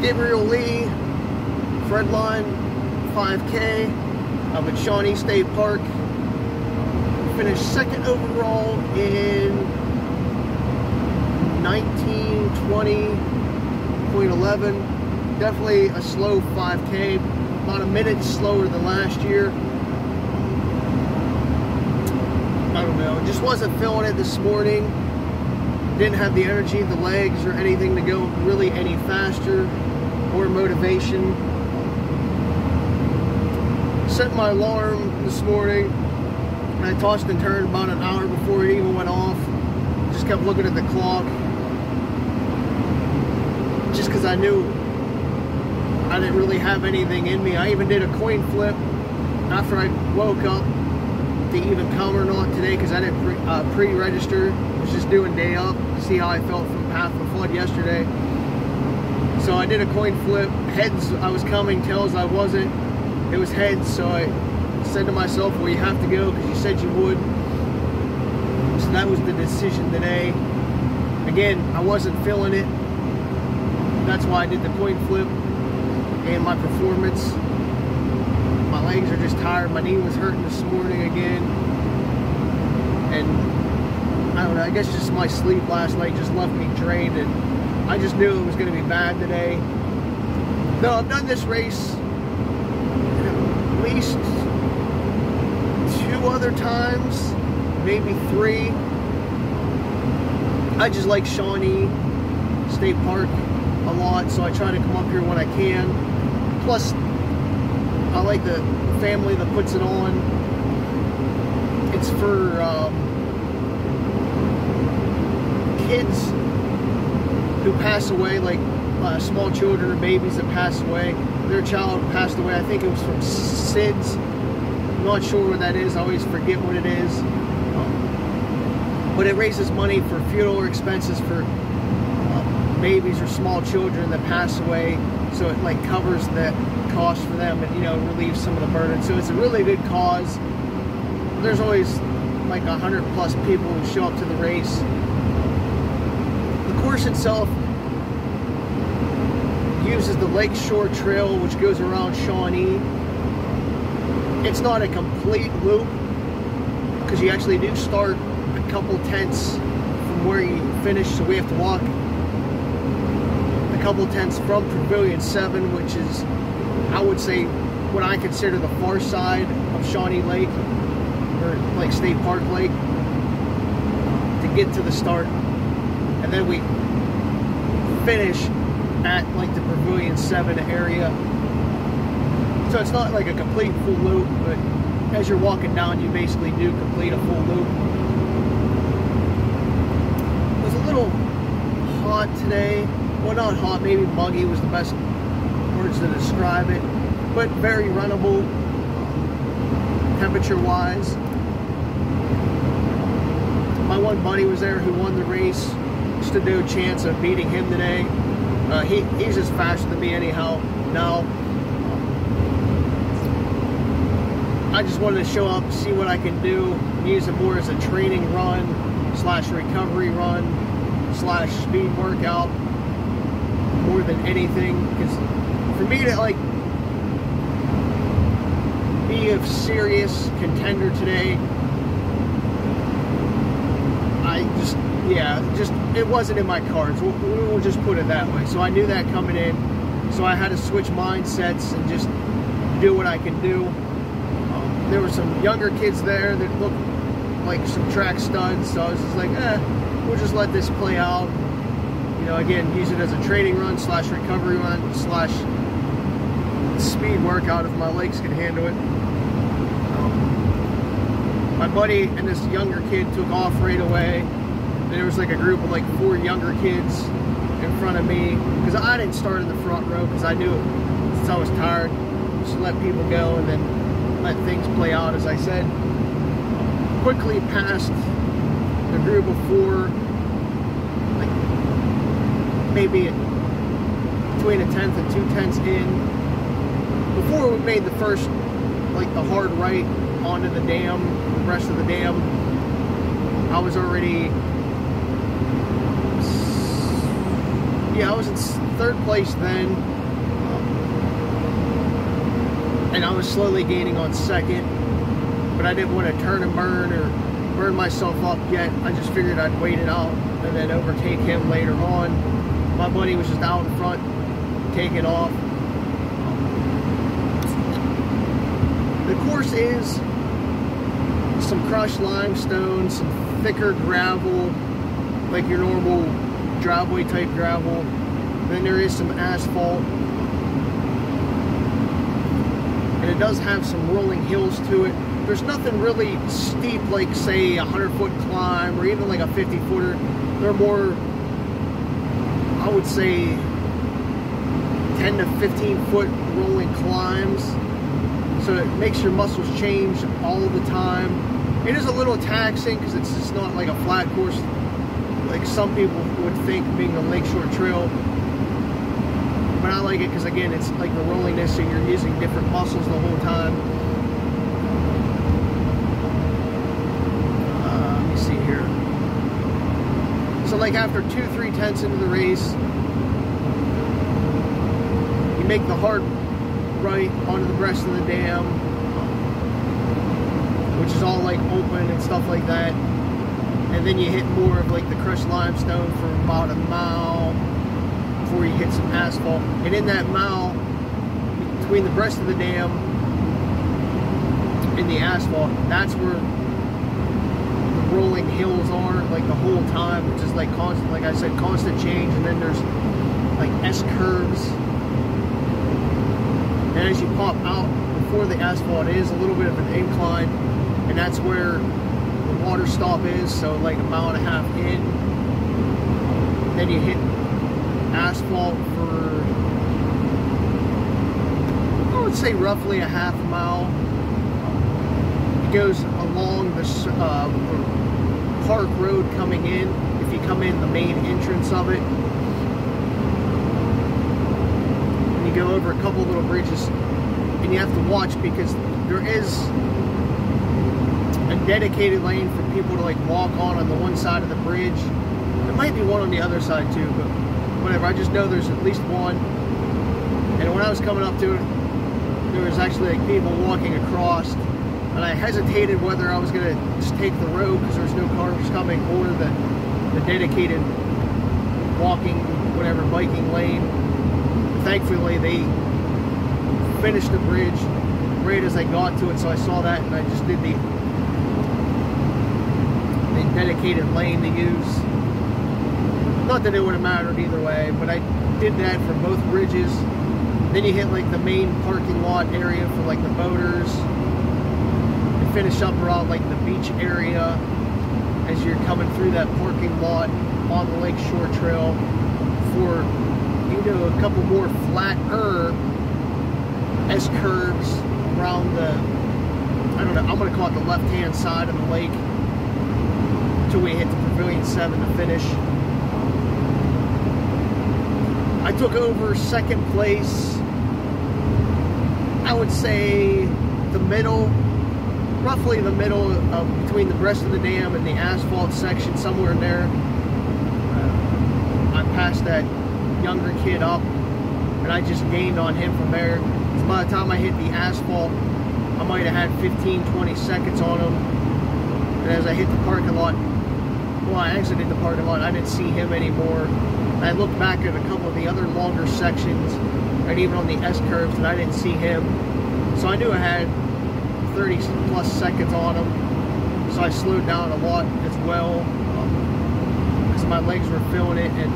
Gabriel Friedline 5K up at Shawnee State Park. Finished second overall in 19:20.11. Definitely a slow 5K, about a minute slower than last year. I don't know, just wasn't feeling it this morning. Didn't have the energy, the legs, or anything to go really any faster, or motivation. Set my alarm this morning, and I tossed and turned about an hour before it even went off. Just kept looking at the clock, just because I knew I didn't really have anything in me. I even did a coin flip after I woke up to even come or not today, because I didn't pre-register. I was just doing day up to see how I felt from Path of the Flood yesterday. So I did a coin flip. Heads I was coming, tails I wasn't. It was heads, so I said to myself, well, you have to go because you said you would. So that was the decision today. Again, I wasn't feeling it. That's why I did the coin flip. And my performance, my legs are just tired. My knee was hurting this morning again. And I don't know, I guess just my sleep last night just left me drained, and I just knew it was going to be bad today. No, I've done this race at least 2 other times, maybe 3. I just like Shawnee State Park a lot, so I try to come up here when I can. Plus, I like the family that puts it on. It's for kids who pass away, like small children or babies that pass away. Their child passed away, I think it was from SIDS. I'm not sure what that is, I always forget what it is. But it raises money for funeral expenses for babies or small children that pass away. So it like covers the cost for them, and relieves some of the burden. So it's a really good cause. There's always like 100+ people who show up to the race. The course itself uses the Lakeshore Trail, which goes around Shawnee. It's not a complete loop, because you actually do start a couple tenths from where you finish, so we have to walk a couple tenths from Pavilion 7, which is, I would say, what I consider the far side of Shawnee Lake, or like State Park Lake, to get to the start. And then we finish at like the Pavilion 7 area. So it's not like a complete full loop, but as you're walking down, you basically do complete a full loop. It was a little hot today. Well, not hot, maybe muggy was the best words to describe it, but very runnable temperature-wise. My one buddy was there who won the race. Stood no chance of beating him today. He's just faster than me anyhow. Now, I just wanted to show up, see what I can do, use it more as a training run / recovery run / speed workout more than anything. Because for me to like be a serious contender today, it wasn't in my cards. We'll just put it that way. So I knew that coming in. So I had to switch mindsets and just do what I can do. There were some younger kids there that looked like some track studs. So I was just like, we'll just let this play out. Again, use it as a training run / recovery run / speed workout if my legs can handle it. My buddy and this younger kid took off right away. There was like a group of like 4 younger kids in front of me, because I didn't start in the front row because I knew since I was tired, just let people go and then let things play out, as I said. Quickly passed the group of 4, like maybe between a tenth and 2 tenths in, before we made the first, like the hard right onto the dam, the rest of the dam. I was already, yeah, I was in third place then, and I was slowly gaining on second, but I didn't want to turn and burn or burn myself up yet. I just figured I'd wait it out and then overtake him later on. My buddy was just out in front, taking off. The course is some crushed limestone, some thicker gravel, like your normal driveway type gravel. Then there is some asphalt. And it does have some rolling hills to it. There's nothing really steep like, say, a 100-foot climb or even like a 50-footer. They're more, I would say, 10 to 15-foot rolling climbs. So it makes your muscles change all the time. It is a little taxing because it's just not like a flat course like some people would think, being a lakeshore trail. But I like it because, again, it's like the rollingness, so you're using different muscles the whole time. Let me see here. So like after 2-3 tenths into the race, you make the hard right onto the breast of the dam, which is all like open and stuff like that. And then you hit more of like the crushed limestone for about a mile before you hit some asphalt. And in that mile, between the breast of the dam and the asphalt, that's where the rolling hills are, like the whole time, which is like constant, like I said, constant change. And then there's like S-curves. And as you pop out before the asphalt, it is a little bit of an incline, and that's where the water stop is, so like a mile and a half in. Then you hit asphalt for, I would say, roughly a half a mile. It goes along the park road coming in, if you come in the main entrance of it. You go over a couple little bridges, and you have to watch because there is a dedicated lane for people to like walk on the one side of the bridge. There might be one on the other side too, but whatever. I just know there's at least one. And when I was coming up to it, there was actually like people walking across, and I hesitated whether I was gonna just take the road because there's no cars coming, or the dedicated walking, whatever, biking lane. Thankfully, they finished the bridge right as I got to it, so I saw that, and I just did the dedicated lane to use. Not that it would have mattered either way, but I did that for both bridges. Then you hit like the main parking lot area for like the boaters, and finish up around like the beach area as you're coming through that parking lot on the Lakeshore Trail for, you know, a couple more flatter S-curves around the, I don't know, I'm going to call it the left-hand side of the lake until we hit the Pavilion 7 to finish. I took over second place, I would say the middle, roughly the middle of between the breast of the dam and the asphalt section, somewhere in there. I passed that younger kid up, and I just gained on him from there. So by the time I hit the asphalt, I might have had 15-20 seconds on him. And as I hit the parking lot, well, I exited the parking lot, I didn't see him anymore. I looked back at a couple of the other longer sections, and even on the S-curves, and I didn't see him. So I knew I had 30 plus seconds on him. So I slowed down a lot as well, because my legs were feeling it. And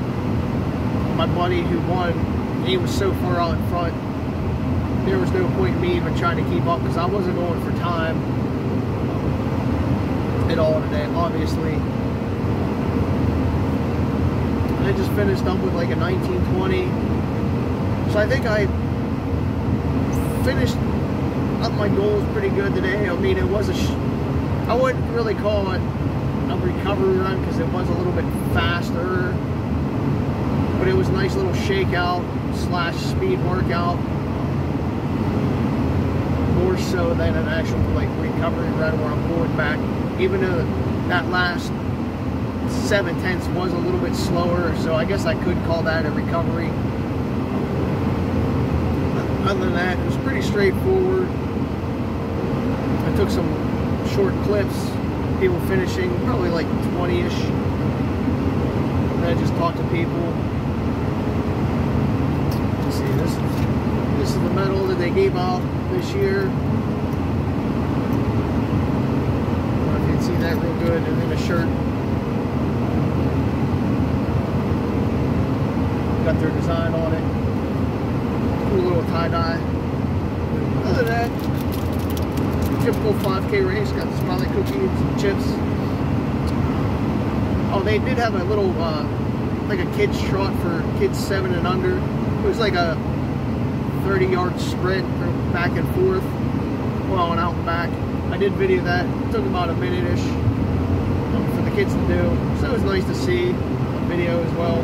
my buddy who won, he was so far out in front, there was no point in me even trying to keep up, because I wasn't going for time at all today, obviously. I just finished up with like a 19:20. So I think I finished up my goals pretty good today. I mean, it was I wouldn't really call it a recovery run because it was a little bit faster, but it was a nice little shakeout / speed workout, more so than an actual like recovery run where I'm going back. Even though that last 7/10 was a little bit slower, so I guess I could call that a recovery. Other than that, it was pretty straightforward. I took some short clips, people finishing, probably like 20-ish. And I just talked to people. Let's see, this is the medal that they gave out this year. I don't know if you can see that real good, and then a shirt. Got their design on it. Cool little tie-dye. Other than that, typical 5K race. Got the Smiley cookies, some chips. Oh, they did have a little, like a kid's trot for kids 7 and under. It was like a 30-yard sprint back and forth, well, and out and back. I did video that. It took about a minute-ish for the kids to do. So it was nice to see a video as well.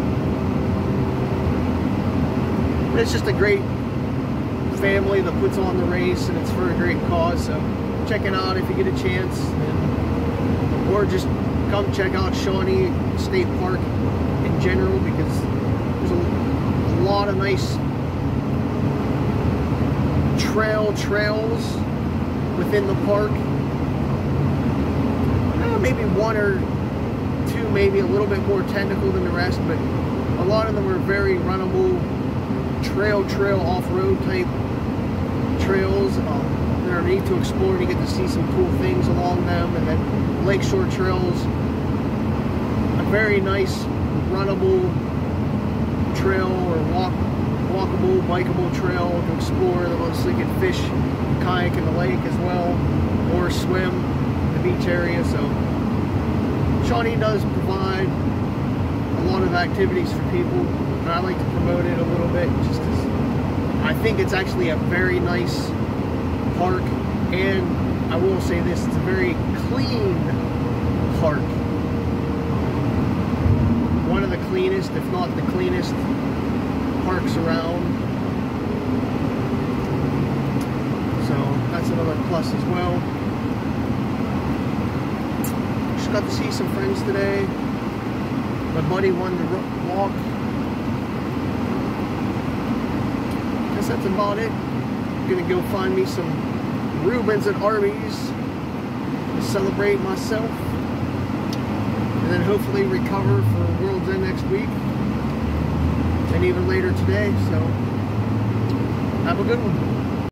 It's just a great family that puts on the race, and it's for a great cause, so check it out if you get a chance, or just come check out Shawnee State Park in general, because there's a lot of nice trails within the park. Maybe one or two, maybe a little bit more technical than the rest, but a lot of them are very runnable trail off-road type trails. They're neat to explore, and you get to see some cool things along them. And then lakeshore trails, a very nice runnable trail or walkable, bikeable trail to explore. So you can fish, kayak in the lake as well, or swim in the beach area. So Shawnee does provide a lot of activities for people, and I like to promote it a little bit just because I think it's actually a very nice park, and I will say this, it's a very clean park. One of the cleanest, if not the cleanest, parks around. So that's another plus as well. Just got to see some friends today. My buddy wanted to walk. Guess that's about it. I'm gonna go find me some Reubens at Arby's to celebrate myself, and then hopefully recover for World's End next week, and even later today. So have a good one.